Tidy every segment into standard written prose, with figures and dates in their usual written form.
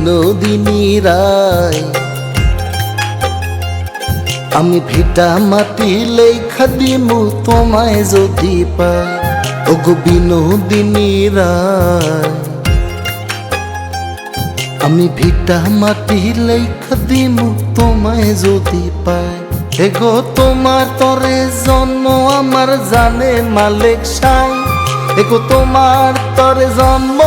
বিনোদিনী রায়। আমি ভিটা মাটি লেখা দিমু তোমায় যদি পাই, ওগো বিনোদিনী রায়। আমি ভিটা মাটি লেখা দিমু তোমায় যদি পাই, এগো তোমার তরে জন্ম আমার জানে মালিক সাই, এগো তোমার তরে জন্ম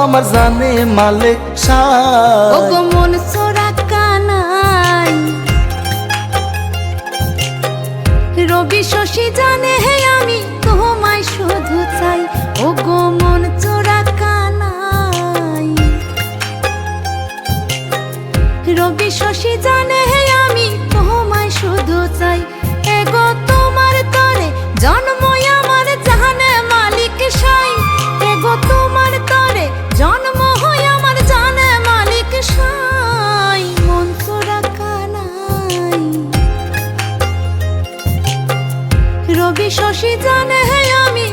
আমার জানে মালিক সাই। ওগো মন চোরা কানাই, রবি শশী জানে হে আমি তোমায় শুধু চাই। ওগো মন চোরা কানাই, রবি শশী জানে হে আমি তোমায় শুধু চাই। এগো তোমার তরে জন্ম আমার জানে মালিক সাই, এগো তোমার তরে জন্ম হয় আমার জানে মালিক সাই। মন চোরা কানাই, রবি শশী জানে হে আমি